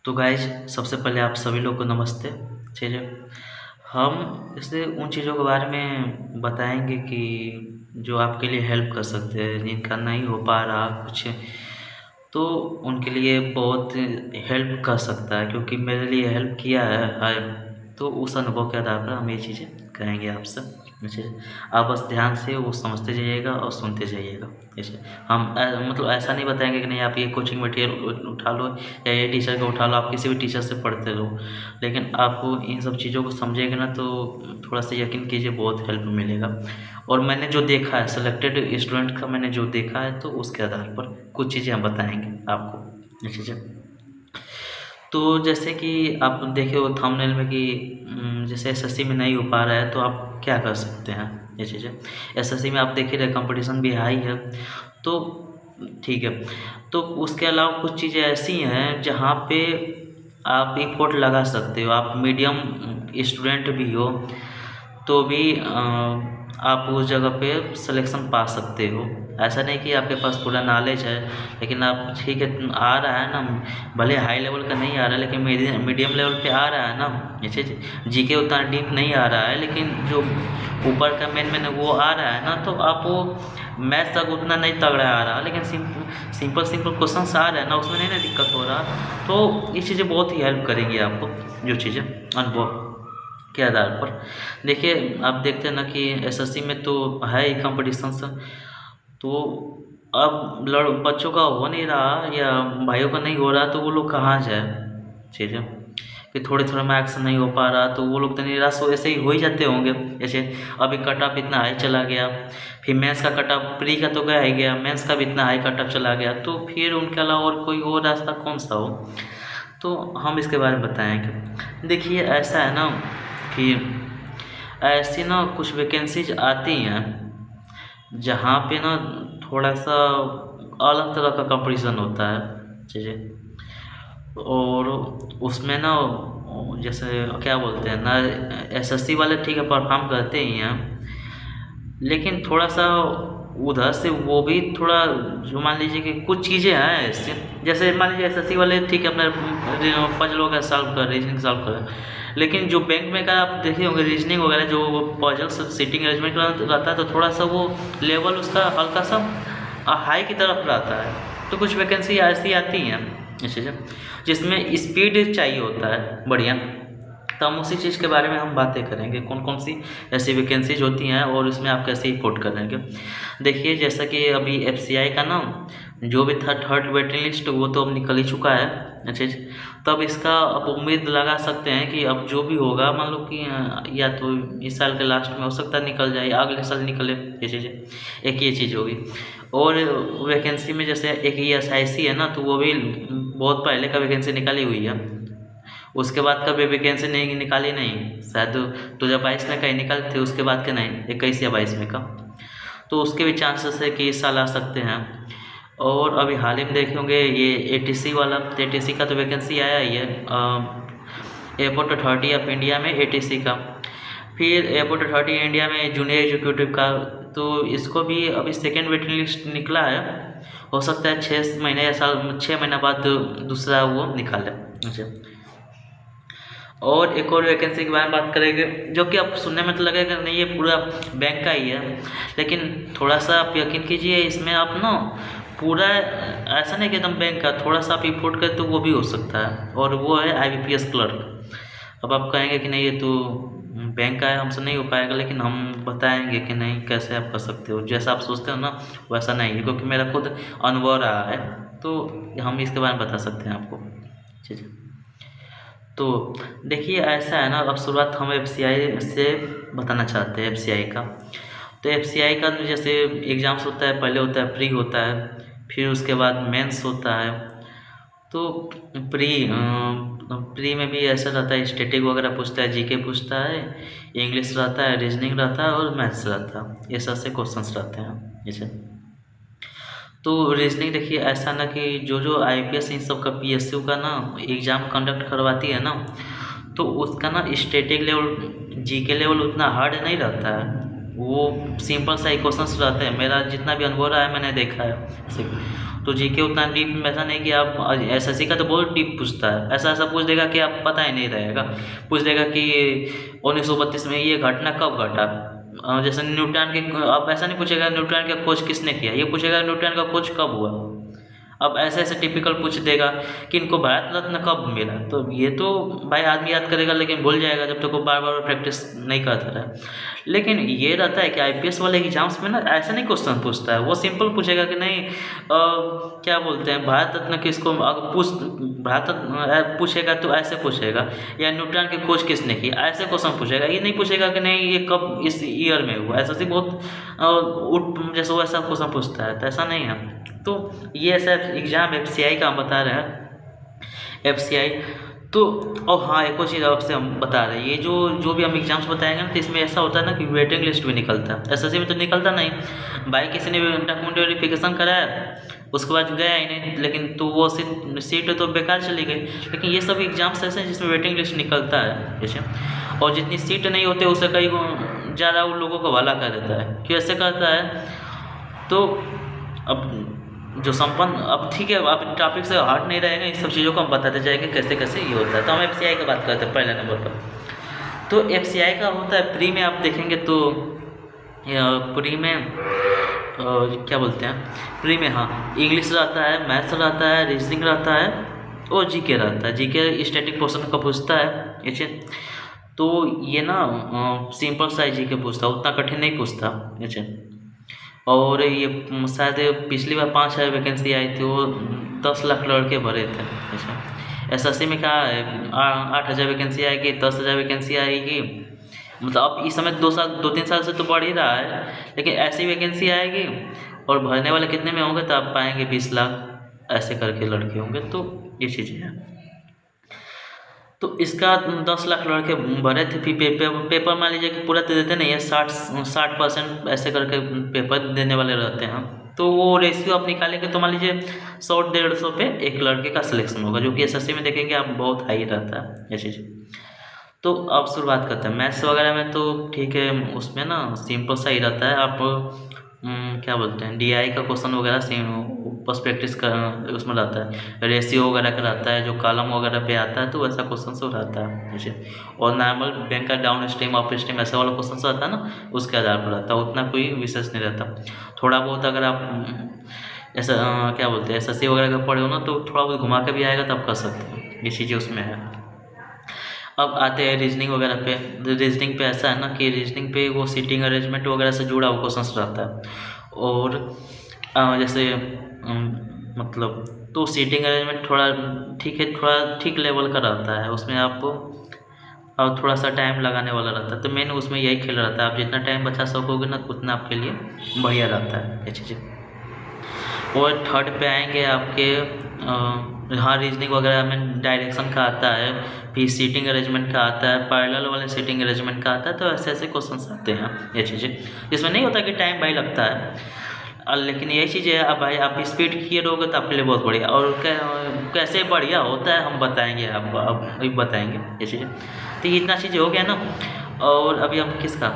तो गाइज सबसे पहले आप सभी लोग को नमस्ते। ठीक है, हम इससे उन चीज़ों के बारे में बताएंगे कि जो आपके लिए हेल्प कर सकते हैं, जिनका नहीं हो पा रहा कुछ, तो उनके लिए बहुत हेल्प कर सकता है। क्योंकि मेरे लिए हेल्प किया है तो उस अनुभव के आधार पर हम ये चीज़ें कहेंगे आपसे। जैसे आप बस ध्यान से वो समझते जाइएगा और सुनते जाइएगा। जैसे हम मतलब ऐसा नहीं बताएंगे कि नहीं आप ये कोचिंग मटेरियल उठा लो या ये टीचर का उठा लो, आप किसी भी टीचर से पढ़ते रहो, लेकिन आप इन सब चीज़ों को समझेंगे ना तो थोड़ा सा यकीन कीजिए बहुत हेल्प मिलेगा। और मैंने जो देखा है सिलेक्टेड स्टूडेंट का, मैंने जो देखा है तो उसके आधार पर कुछ चीज़ें हम बताएंगे आपको ये चीज़ें। तो जैसे कि आप देखे हो थंबनेल में कि जैसे एसएससी में नहीं हो पा रहा है तो आप क्या कर सकते हैं ये चीज़ें। एसएससी में आप देख ही रहे कंपटीशन भी हाई है, तो ठीक है। तो उसके अलावा कुछ चीज़ें ऐसी हैं जहाँ पे आप एफर्ट लगा सकते हो। आप मीडियम स्टूडेंट भी हो तो भी आप उस जगह पे सिलेक्शन पा सकते हो। ऐसा नहीं कि आपके पास पूरा नॉलेज है, लेकिन आप ठीक है आ रहा है ना, भले हाई लेवल का नहीं आ रहा है लेकिन मीडियम लेवल पे आ रहा है ना। जैसे जीके उतना डीप नहीं आ रहा है, लेकिन जो ऊपर का मेन वो आ रहा है ना, तो आप वो मैथ्स तक उतना नहीं तगड़ा आ रहा, लेकिन सिंपल क्वेश्चन आ रहा है ना, उसमें नहीं ना दिक्कत हो रहा। तो ये चीज़ें बहुत ही हेल्प करेंगी आपको, जो चीज़ें अनुभव के आधार पर। देखिए आप देखते हैं ना कि एसएससी में तो है ही कंपटीशन से, तो अब बच्चों का हो नहीं रहा या भाइयों का नहीं हो रहा तो वो लोग कहाँ जाए। ठीक है कि थोड़े मार्क्स नहीं हो पा रहा तो वो लोग तो निराश हो ऐसे ही हो ही जाते होंगे। जैसे अभी कट ऑफ इतना हाई चला गया, फिर मेंस का कट ऑफ प्री का तो गया ही गया, मेंस का भी इतना हाई कट ऑफ चला गया, तो फिर उनके अलावा और कोई और रास्ता कौन सा हो। तो हम इसके बारे में बताएंगे। देखिए ऐसा है ना कि ऐसी ना कुछ वैकेंसीज आती हैं जहाँ पे ना थोड़ा सा अलग तरह का कंपटीशन होता है चीज़ें, और उसमें ना जैसे क्या बोलते हैं ना, एसएससी वाले ठीक है परफॉर्म करते ही हैं, लेकिन थोड़ा सा उधर से वो भी थोड़ा जो मान लीजिए कि कुछ चीज़ें हैं ऐसे, जैसे मान लीजिए एसएससी वाले ठीक है अपना पजल वगैरह सॉल्व कर, रीजनिंग सॉल्व कर, लेकिन जो बैंक में का आप देखे होंगे रीजनिंग वगैरह जो पजल सीटिंग अरेंजमेंट रहता है, तो थोड़ा सा वो लेवल उसका हल्का सा हाई की तरफ रहता है। तो कुछ वैकेंसी ऐसी आती हैं चीज़ें जिसमें स्पीड चाहिए होता है बढ़िया, तो हम उसी चीज़ के बारे में हम बातें करेंगे कौन कौन सी ऐसी वैकेंसीज होती हैं और उसमें आप कैसे रिपोर्ट करेंगे। देखिए जैसा कि अभी एफसीआई का ना जो भी था थर्ड वेटिंग लिस्ट वो तो अब निकल ही चुका है। अच्छा, तब इसका अब उम्मीद लगा सकते हैं कि अब जो भी होगा मान लो कि या तो इस साल के लास्ट में हो सकता है निकल जाए, अगले साल निकले, ये चीज़ें एक ये चीज़ होगी। और वैकेंसी में जैसे एक ESIC है ना, तो वो भी बहुत पहले का वैकेंसी निकाली हुई है, उसके बाद का भी वैकेंसी नहीं निकाली, नहीं शायद 2022 में कहीं निकाले थे, उसके बाद के नहीं 21 या 22 में का, तो उसके भी चांसेस है कि इस साल आ सकते हैं। और अभी हाल ही में देखे होंगे ये ATC वाला, ATC का तो वैकेंसी आया ही है, एयरपोर्ट अथॉरिटी ऑफ इंडिया में ATC का, फिर एयरपोर्ट अथॉरिटी इंडिया में जूनियर एग्जीक्यूटिव का, तो इसको भी अभी सेकेंड वेटिंग लिस्ट निकला है, हो सकता है 6 महीने या 6 महीना बाद दूसरा वो निकाले। अच्छा, और एक और वैकेंसी के बारे में बात करेंगे जो कि आप सुनने में तो लगेगा नहीं ये पूरा बैंक का ही है, लेकिन थोड़ा सा आप यकीन कीजिए इसमें आप ना पूरा ऐसा नहीं कि एकदम बैंक का, थोड़ा सा आप इम्पोर्ट करें तो वो भी हो सकता है, और वो है IBPS क्लर्क। अब आप कहेंगे कि नहीं ये तो बैंक का है हमसे नहीं हो पाएगा, लेकिन हम बताएंगे कि नहीं कैसे आप कर सकते हो, जैसा आप सोचते हो ना वैसा नहीं है, क्योंकि मेरा खुद अनुभव रहा है, तो हम इसके बारे में बता सकते हैं आपको। ठीक है, तो देखिए ऐसा है ना, अब शुरुआत हम FCI से बताना चाहते हैं FCI का। तो FCI का जैसे एग्ज़ाम्स होता है, पहले होता है प्री होता है, फिर उसके बाद मेंस होता है। तो प्री में भी ऐसा रहता है, स्टैटिक वगैरह पूछता है, जीके पूछता है, इंग्लिश रहता है, रीजनिंग रहता है और मैथ्स रहता है, ये सबसे क्वेश्चंस रहते हैं जैसे। तो रीजनिंग देखिए ऐसा ना कि जो IPS इन सब का PSU का ना एग्ज़ाम कंडक्ट करवाती है ना, तो उसका ना स्टैटिक लेवल जीके लेवल उतना हार्ड नहीं रहता है, वो सिंपल सा क्वेश्चंस रहते हैं, मेरा जितना भी अनुभव रहा है मैंने देखा है सिर्फ। तो जीके उतना डीप में ऐसा नहीं कि आप एसएससी का तो बहुत डीप पूछता है, ऐसा ऐसा पूछ देगा कि आप पता ही नहीं रहेगा। पूछ देगा कि 1932 में ये घटना कब घटा। जैसे न्यूटन के, अब ऐसा नहीं पूछेगा न्यूटन का खोज किसने किया, ये पूछेगा न्यूटन का खोज कब हुआ। अब ऐसे ऐसे टिपिकल पूछ देगा कि इनको भारत रत्न कब मिला। तो ये तो भाई आदमी याद करेगा लेकिन भूल जाएगा जब तक वो बार बार प्रैक्टिस नहीं करता रहे। लेकिन ये रहता है कि आईपीएस वाले एग्जाम्स में ना ऐसा नहीं क्वेश्चन पूछता है, वो सिंपल पूछेगा कि नहीं क्या बोलते हैं भारत रत्न किसको, अगर भारत रत्न पूछेगा तो ऐसे पूछेगा, या न्यूटन की खोज किसने की, ऐसे क्वेश्चन पूछेगा। ये नहीं पूछेगा कि नहीं ये कब इस ईयर में हुआ। ऐसा सी बहुत जैसे वैसा क्वेश्चन पूछता है, तो ऐसा नहीं है। तो ये ऐसा एग्ज़ाम एफसीआई का हम बता रहे हैं, एफसीआई। तो और हाँ, एक और चीज़ आपसे हम बता रहे हैं, ये जो भी हम एग्जाम्स बताएंगे ना, तो इसमें ऐसा होता है ना कि वेटिंग लिस्ट भी निकलता है। एसएससी में तो निकलता नहीं, भाई किसी ने डॉक्यूमेंट वेरिफिकेशन कराया उसके बाद गया ही नहीं, लेकिन तो वो सीट तो बेकार चली गई। लेकिन ये सब एग्जाम्स ऐसे हैं जिसमें वेटिंग लिस्ट निकलता है जैसे, और जितनी सीट नहीं होती उससे कई ज़्यादा उन लोगों को भला कर देता है। क्यों ऐसे करता है? तो अब जो संपन्न, अब ठीक है, अब टॉपिक से हट नहीं रहेगा, इन सब चीज़ों को हम बताते जाएंगे कैसे कैसे ये होता है। तो हम एफसीआई की बात करते हैं पहले नंबर पर। तो एफसीआई का होता है प्री में, आप देखेंगे तो प्री में क्या बोलते हैं, प्री में हाँ इंग्लिश रहता है, मैथ्स रहता है, रीजनिंग रहता है और जीके रहता है। जीके स्टैटिक पोर्शन का पूछता है ऐसे। तो ये ना सिंपल सा जीके पूछता है, उतना कठिन नहीं पूछता ऐसे। और ये शायद पिछली बार 5000 वैकेंसी आई थी, वो 10 लाख लड़के भरे थे। अच्छा, एसएससी में क्या है 8000 वैकेंसी आएगी, 10,000 वैकेंसी आएगी। मतलब अब इस समय 2-3 साल से तो बढ़ ही रहा है, लेकिन ऐसी वैकेंसी आएगी और भरने वाले कितने में होंगे तो आप पाएंगे 20 लाख ऐसे करके लड़के होंगे। तो ये चीज़ें हैं। तो इसका 10 लाख लड़के भरे थे। फिर पेपर मान लीजिए कि पूरा तो देते नहीं है, 60% ऐसे करके पेपर देने वाले रहते हैं। तो वो रेशियो आप निकालेंगे तो मान लीजिए 100-150 पे एक लड़के का सिलेक्शन होगा, जो कि एसएससी में देखेंगे आप बहुत हाई रहता है ये चीज़। तो अब शुरुआत करते हैं मैथ्स वगैरह में। तो ठीक है, उसमें ना सिंपल सा ही रहता है। आप क्या बोलते हैं डीआई का क्वेश्चन वगैरह सेम बस प्रैक्टिस कर, उसमें रहता है रेशियो वगैरह का रहता है, जो कॉलम वगैरह पे आता है तो वैसा क्वेश्चन सब रहता है जैसे। और नॉर्मल बैंक का डाउन स्ट्रीम अप स्ट्रीम ऐसा वाला क्वेश्चन रहता है ना, उसके आधार पर रहता है, उतना कोई विशेष नहीं रहता। थोड़ा बहुत अगर आप ऐसा क्या बोलते हैं एसएससी वगैरह का पढ़े हो ना, तो थोड़ा बहुत घुमा के भी आएगा तो आप कर सकते हो, ये चीज़ें उसमें है। अब आते हैं रीजनिंग वगैरह पे। रीजनिंग पे ऐसा है ना कि रीजनिंग पे वो सीटिंग अरेंजमेंट वगैरह से जुड़ा हुआ क्वेश्चन रहता है। और जैसे मतलब तो सीटिंग अरेंजमेंट थोड़ा ठीक है, थोड़ा ठीक लेवल का रहता है। उसमें आप और थोड़ा सा टाइम लगाने वाला रहता है। तो मेन उसमें यही खेल रहता है, आप जितना टाइम बचा सकोगे ना उतना आपके लिए बढ़िया रहता है ये चीज़ें। और थर्ड पे आएंगे आपके हाँ रीजनिंग वगैरह में डायरेक्शन का आता है, फिर सीटिंग अरेंजमेंट का आता है, पैरेलल वाले सीटिंग अरेंजमेंट का आता है। तो ऐसे ऐसे क्वेश्चंस आते हैं ये चीज़ें, इसमें नहीं होता कि टाइम भाई लगता है। लेकिन यही चीज़ है, अब भाई आप स्पीड किए रहोगे तो आपके लिए बहुत बढ़िया। और कैसे बढ़िया होता है हम बताएंगे आपको, अब अभी बताएंगे ये चीज़ें। तो ये इतना चीज़ें हो गया ना। और अभी हम किसका,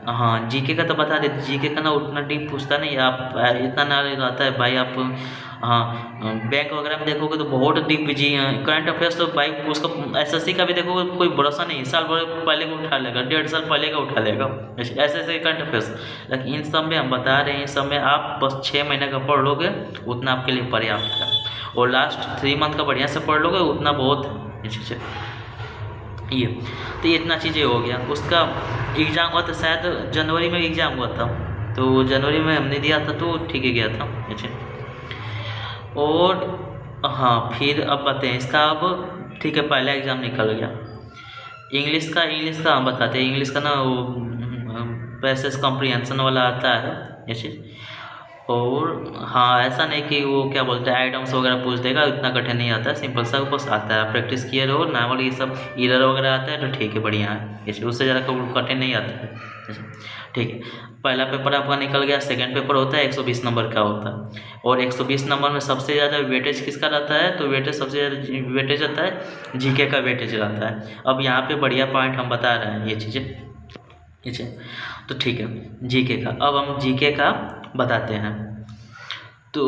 हाँ जीके का तो बता देते। जीके का ना उतना डीप पूछता नहीं, आप इतना ना रहता है भाई। आप हाँ बैंक वगैरह में देखोगे तो बहुत डीप जी करंट अफेयर्स तो भाई उसका एसएससी का भी देखोगे कोई भरोसा नहीं, साल भर पहले का उठा लेगा, 1.5 साल पहले का उठा लेगा ऐसे ऐसे करंट अफेयर्स। लेकिन इन सब में हम बता रहे हैं, इन सब में आप बस 6 महीने का पढ़ लोगे उतना आपके लिए पर्याप्त है। और लास्ट 3 मंथ का बढ़िया से पढ़ लोगे उतना बहुत है ये चीज़ें। ये तो ये इतना चीज़ें हो गया। उसका एग्ज़ाम हुआ था शायद जनवरी में एग्ज़ाम हुआ था, तो जनवरी में हमने दिया था तो ठीक है गया था अच्छा। और हाँ फिर अब बताते हैं इसका। अब ठीक है पहला एग्ज़ाम निकल गया इंग्लिश का हम बताते हैं। इंग्लिश का ना वो पैसेज कॉम्प्रिहेंशन वाला आता है ये चीज़। और हाँ ऐसा नहीं कि वो क्या बोलते हैं आइटम्स वगैरह पूछ देगा, इतना कठिन नहीं आता है, सिंपल सा बस आता है। प्रैक्टिस किए रहो, नॉर्मल ये सब एरर वगैरह आता है तो ठीक है बढ़िया है इसलिए, उससे ज़्यादा कठिन नहीं आता है ठीक है। पहला पेपर आपका निकल गया। सेकंड पेपर होता है 120 नंबर का होता है। और 120 नंबर में सबसे ज़्यादा वेटेज किसका रहता है, तो वेटेज सबसे ज़्यादा वेटेज रहता है जीके का वेटेज रहता है। अब यहाँ पे बढ़िया पॉइंट हम बता रहे हैं ये चीज़ें ठीक है। तो ठीक है जीके का, अब हम जीके का बताते हैं। तो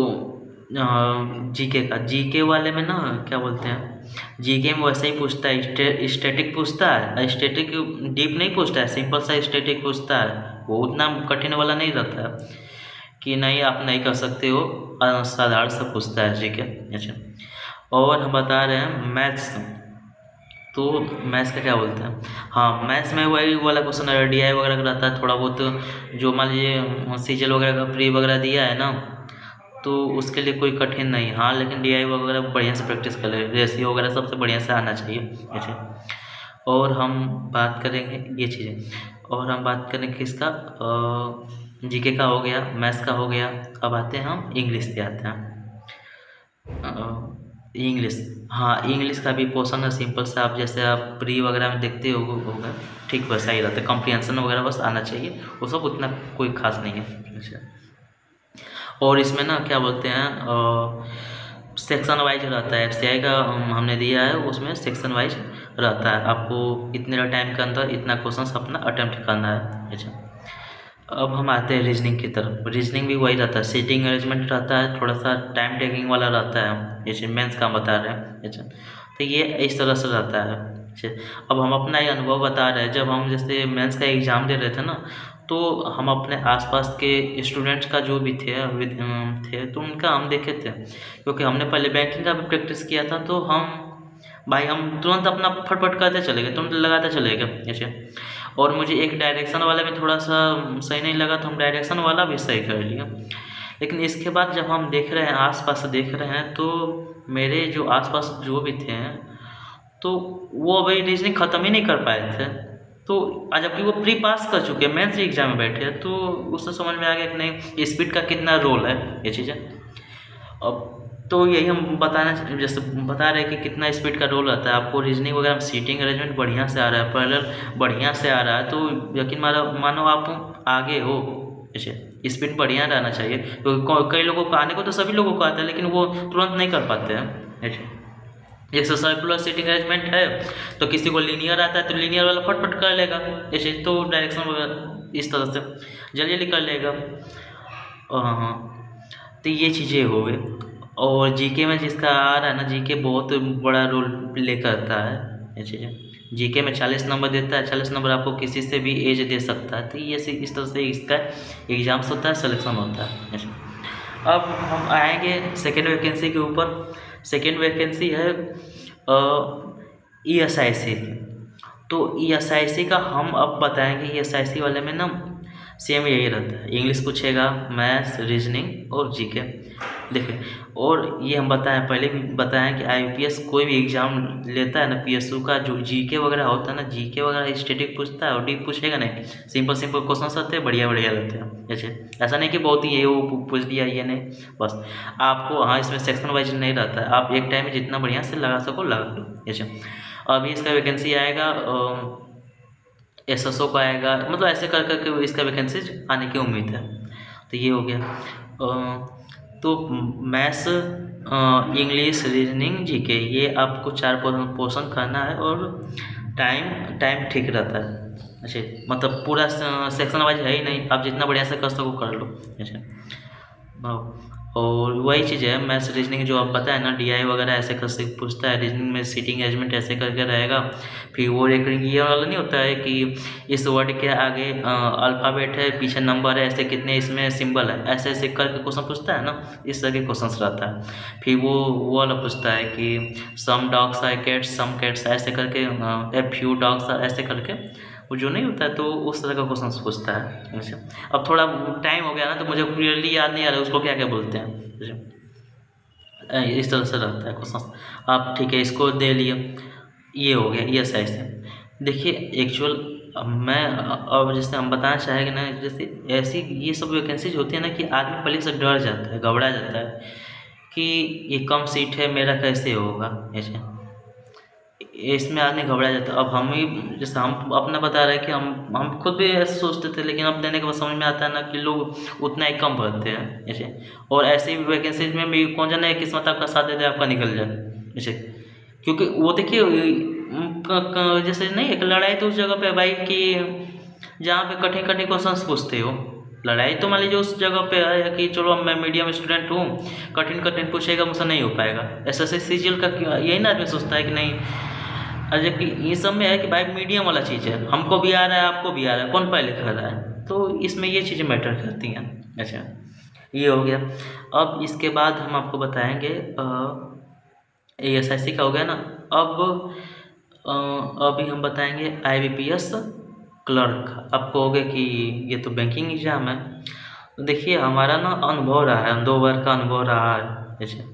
जीके का, जीके वाले में ना क्या बोलते हैं, जीके में वैसे ही पूछता है, स्टैटिक पूछता है, स्टैटिक डीप नहीं पूछता है, सिंपल सा स्टैटिक पूछता है, वो उतना कठिन वाला नहीं रहता है कि नहीं आप नहीं कर सकते हो, साधारण सा पूछता है जीके। अच्छा, और हम बता रहे हैं मैथ्स, तो मैथ्स का क्या बोलते हैं, हाँ मैथ्स में वही वाला क्वेश्चन डीआई वगैरह का रहता है थोड़ा बहुत, जो मान लीजिए सीजल वगैरह का प्री वगैरह दिया है ना, तो उसके लिए कोई कठिन नहीं, हाँ लेकिन डीआई वगैरह बढ़िया से प्रैक्टिस कर ले, रेशियो वगैरह सबसे बढ़िया से आना चाहिए। अच्छा, और हम बात करेंगे ये चीज़ें, और हम बात करेंगे किसका, जीके का हो गया, मैथ्स का हो गया। अब आते हैं हम इंग्लिश पे आते हैं। इंग्लिश, हाँ इंग्लिश का भी पोर्शन है सिंपल सा, आप जैसे आप प्री वगैरह में देखते होगा, ठीक वैसा ही रहता है, कॉम्प्रिहेंशन वगैरह बस आना चाहिए, वो सब उतना कोई खास नहीं है। अच्छा, और इसमें ना क्या बोलते हैं, सेक्शन वाइज रहता है, एफसीआई का हमने दिया है, उसमें सेक्शन वाइज रहता है, आपको इतने टाइम के अंदर इतना क्वेश्चन अपना अटेम्प्ट करना है। अच्छा, अब हम आते हैं रीजनिंग की तरफ। रीजनिंग भी वही रहता है, सीटिंग अरेंजमेंट रहता है, थोड़ा सा टाइम टेकिंग वाला रहता है, जैसे मेंस का हम बता रहे हैं। अच्छा, तो ये इस तरह से रहता है। अच्छा, अब हम अपना ये अनुभव बता रहे हैं, जब हम जैसे मेंस का एग्ज़ाम दे रहे थे ना, तो हम अपने आसपास के स्टूडेंट्स का जो भी थे तो उनका हम देखे थे, क्योंकि हमने पहले बैंकिंग का भी प्रैक्टिस किया था, तो हम तुरंत अपना फटफट करते चले गए, तुरंत लगाते चले गए। जैसे, और मुझे एक डायरेक्शन वाला भी थोड़ा सा सही नहीं लगा, तो हम डायरेक्शन वाला भी सही कर लिया। लेकिन इसके बाद जब हम देख रहे हैं, आसपास देख रहे हैं, तो मेरे जो आसपास जो भी थे, तो वो अभी रीजनिंग ख़त्म ही नहीं कर पाए थे, तो जबकि वो प्री पास कर चुके, मेंस एग्जाम में बैठे हैं, तो उससे समझ में आ गया कि नहीं स्पीड का कितना रोल है ये चीज़ें। अब तो यही हम बताना जैसे बता रहे हैं कि कितना स्पीड का रोल रहता है, आपको रीजनिंग वगैरह सीटिंग अरेंजमेंट बढ़िया से आ रहा है, पैरेलल बढ़िया से आ रहा है, तो यकीन मानो आप आगे हो। ऐसे स्पीड बढ़िया रहना चाहिए, क्योंकि कई लोगों को आने को तो सभी लोगों को आता है, लेकिन वो तुरंत नहीं कर पाते हैं। ऐसे जैसे सर्कुलर सीटिंग अरेंजमेंट है, तो किसी को लीनियर आता है तो लीनियर वाला फटफट कर लेगा, ऐसे तो डायरेक्शन वगैरह इस तरह से जल्दी जल्दी कर लेगा। हाँ, तो ये चीज़ें हो गई। और जीके में जिसका आ रहा है ना, जीके बहुत बड़ा रोल प्ले करता है ये चीज़ें। जीके में 40 नंबर देता है, 40 नंबर आपको किसी से भी एज दे सकता है, तो ये इस तरह से इसका एग्ज़ाम्स होता है, सिलेक्शन होता है। अच्छा, अब हम आएंगे सेकेंड वैकेंसी के ऊपर। सेकेंड वैकेंसी है ESIC की। तो ESIC का हम अब बताएंगे, ESIC वाले में ना सेम यही रहता है, इंग्लिश पूछेगा, मैथ्स, रीजनिंग और जीके। देखिए, और ये हम बताएं, पहले भी बताएं कि IPS कोई भी एग्ज़ाम लेता है ना, PSU का जो जीके वगैरह होता है ना, जीके वगैरह स्टैटिक पूछता है और डीप पूछेगा नहीं, सिंपल सिंपल क्वेश्चन रहते हैं, बढ़िया बढ़िया रहते हैं। जैसे ऐसा नहीं कि बहुत ही ये वो पूछ दिया, ये नहीं, बस आपको हाँ इसमें सेक्शन वाइज नहीं रहता है, आप एक टाइम में जितना बढ़िया से लगा सको लगा लो। जैसे अभी इसका वैकेंसी आएगा, SSO का आएगा, मतलब ऐसे कर करके इसका वैकेंसी आने की उम्मीद है। तो ये हो गया। तो मैथ्स, इंग्लिश, रीजनिंग, जीके, ये आपको 4 पोर्शन करना है, और टाइम ठीक रहता है। अच्छा, मतलब पूरा सेक्शन वाइज है ही नहीं, आप जितना बढ़िया से कर सको कर लो। अच्छा, और वही चीज़ है, मैथ्स रीजनिंग जो आप बताए ना, DI वगैरह ऐसे कर से पूछता है, रीजनिंग में सीटिंग अरेंजमेंट ऐसे करके रहेगा, फिर वो एक ये वाला नहीं होता है कि इस वर्ड के आगे अल्फ़ाबेट है, पीछे नंबर है, ऐसे कितने इसमें सिंबल है, ऐसे ऐसे करके क्वेश्चन पूछता है ना, इस तरह के क्वेश्चन रहता है। फिर वो वाला पूछता है कि some dogs are cats, some cats, ऐसे करके ए फ्यू डॉग्स ऐसे करके, वो जो नहीं होता है, तो उस तरह का क्वेश्चन पूछता है। अच्छा, अब थोड़ा टाइम हो गया ना, तो मुझे क्लियरली याद नहीं आ रहा है उसको क्या क्या बोलते हैं। इस तरह से रहता है क्वेश्चन। आप ठीक है, इसको दे लिए, ये हो गया ये साइज से। देखिए एक्चुअल मैं अब जैसे हम बताना चाहेंगे ना, जैसे ऐसी ये सब वैकेंसीज होती है ना, कि आदमी पहले से डर जाता है, घबरा जाता है कि ये कम सीट है, मेरा कैसे होगा। ऐसे इसमें आदमी घबरा जाता है। अब हम ही जैसे हम अपना बता रहे हैं कि हम खुद भी ऐसे सोचते थे, लेकिन अब देने के बाद समझ में आता है ना कि लोग उतना ही कम भरते हैं ऐसे। और ऐसी वैकेंसीज में भी कौन जाने किस्मत आपका साथ दे दे, आपका निकल जाए ऐसे। क्योंकि वो देखिए जैसे नहीं, एक लड़ाई तो उस जगह पे भाई कि जहाँ पे कठिन कठिन क्वेश्चन पूछते हो, लड़ाई तो मान लीजिए उस जगह पे है कि चलो अब मैं मीडियम स्टूडेंट हूँ, कठिन कठिन पूछेगा मुझसे नहीं हो पाएगा। SSC CGL का यही ना आदमी सोचता है कि नहीं, जबकि ये सब में है कि भाई मीडियम वाला चीज़ है, हमको भी आ रहा है आपको भी आ रहा है, कौन पहले कर रहा है, तो इसमें ये चीज़ें मैटर करती हैं। अच्छा, ये हो गया। अब इसके बाद हम आपको बताएंगे ASIC का हो गया ना। अब अभी हम बताएंगे IBPS क्लर्क का। आप कहोगे कि ये तो बैंकिंग एग्जाम है, तो देखिए हमारा ना अनुभव रहा है, 2 बार का अनुभव रहा है। अच्छा,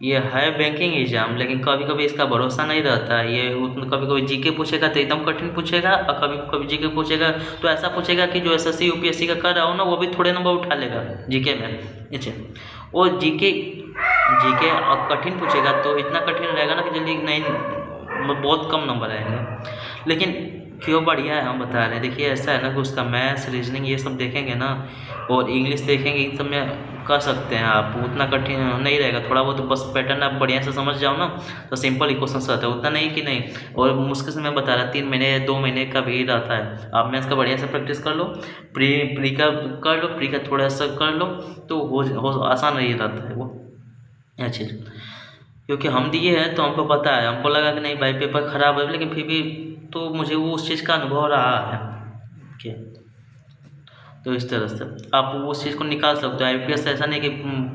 ये है बैंकिंग एग्जाम, लेकिन कभी कभी इसका भरोसा नहीं रहता है। ये कभी कभी जीके पूछेगा तो एकदम कठिन पूछेगा, और कभी कभी जीके पूछेगा तो ऐसा पूछेगा कि जो SSC UPSC का कर रहा हो ना वो भी थोड़े नंबर उठा लेगा जीके में। अच्छा, वो जीके कठिन पूछेगा तो इतना कठिन रहेगा ना कि जल्दी नहीं, बहुत कम नंबर आएंगे। लेकिन क्यों बढ़िया है हम बता रहे हैं। देखिए ऐसा है ना कि उसका मैथ्स रीजनिंग ये सब देखेंगे ना, और इंग्लिश देखेंगे, इन सब में कर सकते हैं आप, उतना कठिन नहीं रहेगा। थोड़ा बहुत बस पैटर्न आप बढ़िया से समझ जाओ ना तो सिंपल ही क्वेश्चन रहता है, उतना नहीं कि नहीं। और मुश्किल से मैं बता रहा 3 महीने 2 महीने का भी रहता है। आप मैथ्स का बढ़िया से प्रैक्टिस कर लो, प्री का कर लो, प्री का थोड़ा सा कर लो तो हो आसान नहीं रहता है वो। अच्छा, क्योंकि हम दिए हैं तो हमको पता है, हमको लगा कि नहीं भाई पेपर ख़राब है, लेकिन फिर भी तो मुझे वो उस चीज़ का अनुभव रहा है। ओके, तो इस तरह से आप उस चीज़ को निकाल सकते हो। IPS ऐसा नहीं कि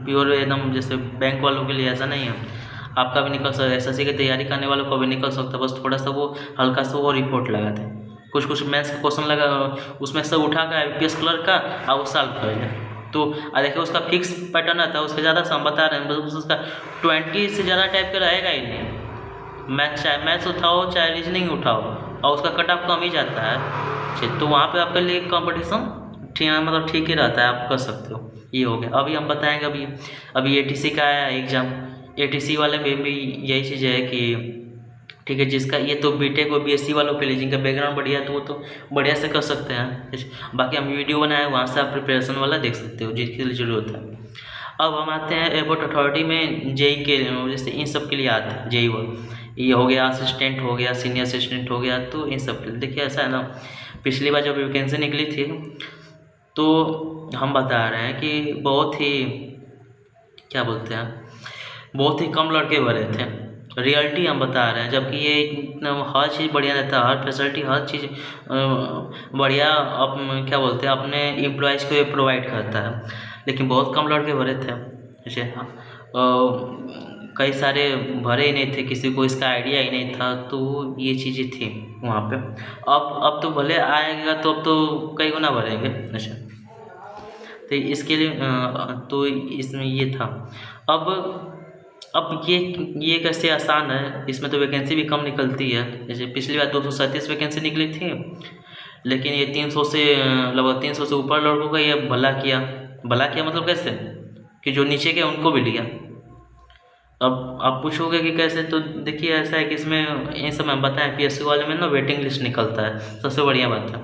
प्योर एकदम जैसे बैंक वालों के लिए ऐसा नहीं है, आपका भी निकल सकता है, SSC की तैयारी करने वालों को भी निकल सकता है। बस थोड़ा सा वो हल्का सा वो रिपोर्ट लगा थे, कुछ मैथ्स का क्वेश्चन लगा, उसमें सब उठा कर IPS क्लर्क का और वो सॉल्व कर लिया। तो देखिए उसका फिक्स पैटर्न आता है, उससे ज़्यादा हम बता रहे हैं, बस उसका 20 से ज़्यादा टाइप का रहेगा ही नहीं। चाहे मैथ्स उठाओ चाहे रीजनिंग उठाओ, और उसका कट ऑफ कम ही जाता है। तो वहाँ पे आपके लिए कंपटीशन मतलब ठीक ही रहता है, आप कर सकते हो। ये हो गया। अभी हम बताएंगे अभी ATC का आया एग्ज़ाम। ATC वाले में भी यही चीज़ है कि ठीक है, जिसका ये तो BTech और BSc वालों के लिए, जिनका बैकग्राउंड बढ़िया है तो वो तो बढ़िया से कर सकते हैं। बाकी हम वीडियो बनाए, वहाँ से आप प्रिपरेशन वाला देख सकते हो जिसके लिए ज़रूरत है। अब हम आते हैं एयरपोर्ट अथॉरिटी में JEE के, जैसे इन सब के लिए आते हैं JEE वो, ये हो गया, असिस्टेंट हो गया, सीनियर असिस्टेंट हो गया, तो इन सब के लिए देखिए ऐसा है ना, पिछली बार जब वैकेंसी निकली थी तो हम बता रहे हैं कि बहुत ही क्या बोलते हैं, बहुत ही कम लड़के भरे थे। रियलिटी हम बता रहे हैं, जबकि ये हर चीज़ बढ़िया रहता है, हर फैसिलिटी हर चीज़ बढ़िया क्या बोलते हैं अपने एम्प्लॉयज़ को ये प्रोवाइड करता है, लेकिन बहुत कम लड़के भरे थे। जैसे कई सारे भरे ही नहीं थे, किसी को इसका आइडिया ही नहीं था, तो ये चीज़ें थी वहाँ पे। अब तो भले आएगा तो अब तो कई गुना भरेंगे। अच्छा, तो इसके लिए तो इसमें ये था। अब ये कैसे आसान है, इसमें तो वैकेंसी भी कम निकलती है। जैसे पिछली बार 237 वैकेंसी निकली थी, लेकिन ये 300 से लगभग 300 से ऊपर लड़कों का ये भला किया मतलब कैसे कि जो नीचे के उनको भी लिया। अब आप पूछोगे कि कैसे, तो देखिए ऐसा है कि इसमें इन सब में बताएं PSC वाले में ना वेटिंग लिस्ट निकलता है, सबसे बढ़िया बात है।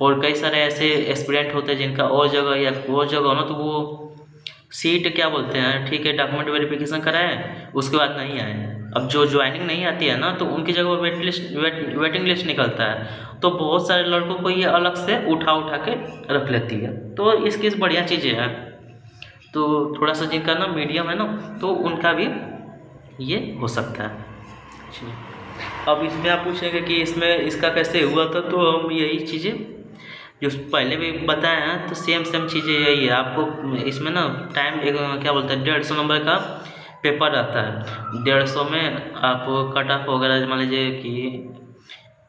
और कई सारे ऐसे एस्पिरेंट होते हैं जिनका और जगह या और जगह हो ना, तो वो सीट क्या बोलते हैं, ठीक है डॉक्यूमेंट वेरिफिकेशन कराए, उसके बाद नहीं आए। अब जो ज्वाइनिंग नहीं आती है ना, तो उनकी जगह वेटिंग लिस्ट निकलता है, तो बहुत सारे लड़कों को ये अलग से उठा के रख लेती है। तो इसकी बढ़िया चीज़ें हैं। तो थोड़ा सा जिनका ना मीडियम है ना, तो उनका भी ये हो सकता है। अब इसमें आप पूछेंगे कि इसमें इसका कैसे हुआ था, तो हम यही चीज़ें जो पहले भी बताए हैं, तो सेम चीज़ें यही है। आपको इसमें ना टाइम क्या बोलते हैं 150 नंबर का पेपर रहता है। 150 में आप कट ऑफ वगैरह मान लीजिए कि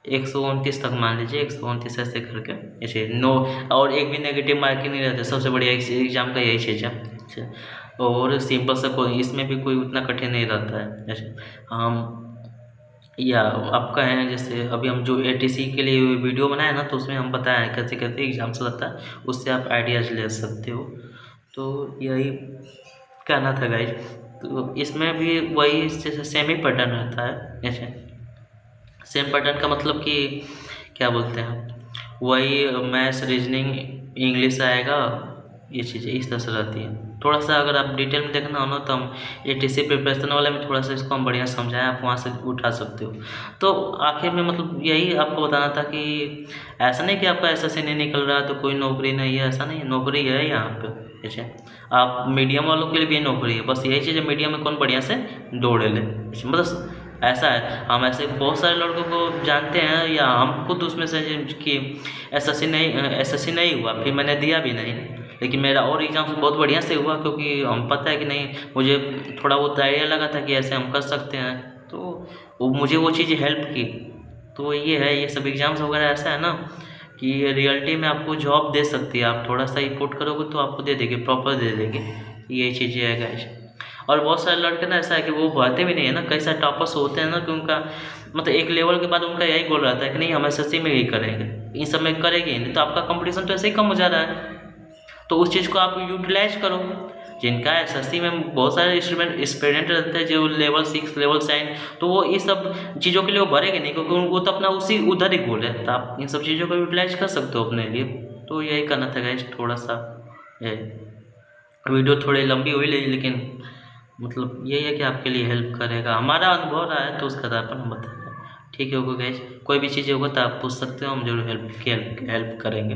129 तक, मान लीजिए 129 ऐसे करके, ऐसे नो, और एक भी नेगेटिव मार्किंग नहीं रहता। सबसे बढ़िया एग्जाम का यही चीज़ है। और सिंपल सा, कोई इसमें भी कोई उतना कठिन नहीं रहता है। जैसे हम या आपका है, जैसे अभी हम जो ATC के लिए वीडियो बनाए ना, तो उसमें हम बताए हैं कैसे कैसे एग्जाम से रहता है, उससे आप आइडियाज़ ले सकते हो। तो यही कहना था गाइज। तो इसमें भी वही जैसे सेम ही पैटर्न रहता है। जैसे सेम पैटर्न का मतलब कि क्या बोलते हैं, वही मैथ्स रीजनिंग इंग्लिश आएगा, ये चीज़ें इस तरह से रहती हैं। थोड़ा सा अगर आप डिटेल में देखना हो ना तो हम एटीसी प्रिपरेशन वाले में थोड़ा सा इसको हम बढ़िया समझाएं, आप वहाँ से उठा सकते हो। तो आखिर में मतलब यही आपको बताना था कि ऐसा नहीं कि आपका एसएससी नहीं निकल रहा तो कोई नौकरी नहीं है, ऐसा नहीं, नौकरी है यहाँ पे। ठीक है, आप मीडियम वालों के लिए भी नौकरी है, बस यही चीज़ है मीडियम में कौन बढ़िया से दौड़ ले। मतलब ऐसा है, हम ऐसे बहुत सारे लड़कों को जानते हैं या हम खुद उसमें से कि एसएससी नहीं हुआ, फिर मैंने दिया भी नहीं, लेकिन मेरा और एग्ज़ाम बहुत बढ़िया से हुआ, क्योंकि हम पता है कि नहीं, मुझे थोड़ा बहुत आइडिया लगा था कि ऐसे हम कर सकते हैं, तो मुझे वो चीज़ हेल्प की। तो ये है, ये सब एग्ज़ाम्स वगैरह ऐसा है ना कि रियलिटी में आपको जॉब दे सकती है, आप थोड़ा सा इफोर्ट करोगे तो आपको दे देगी, प्रॉपर दे देगी। यही चीज़ें है गाइस। और बहुत सारे लड़के ना ऐसा है कि वो पढ़ते भी नहीं है ना, कई सारे टॉपर्स होते हैं ना कि उनका मतलब एक लेवल के बाद उनका यही गोल रहता है कि नहीं हम एसएससी में ही करेंगे, इन सब में करेंगे नहीं तो आपका कंपटीशन तो ऐसे ही कम हो जा रहा है। तो उस चीज़ को आप यूटिलाइज करो। जिनका एसएससी में बहुत सारे एस्पिरेंट रहते हैं जो लेवल 6 लेवल 7, तो वो इस सब चीज़ों के लिए वो भरेंगे नहीं, क्योंकि उनको तो अपना उसी उधर ही गोल है, तो आप इन सब चीज़ों को यूटिलाइज कर सकते हो अपने लिए। तो यही करना था गाइस, थोड़ा सा वीडियो थोड़ी लंबी हुई लेकिन मतलब यही है कि आपके लिए हेल्प करेगा, हमारा अनुभव रहा है तो उसके आधार पर हम बताएंगे। ठीक है, ओके गाइस, कोई भी चीज़ होगा तो आप पूछ सकते हो, हम जरूर हेल्प करेंगे।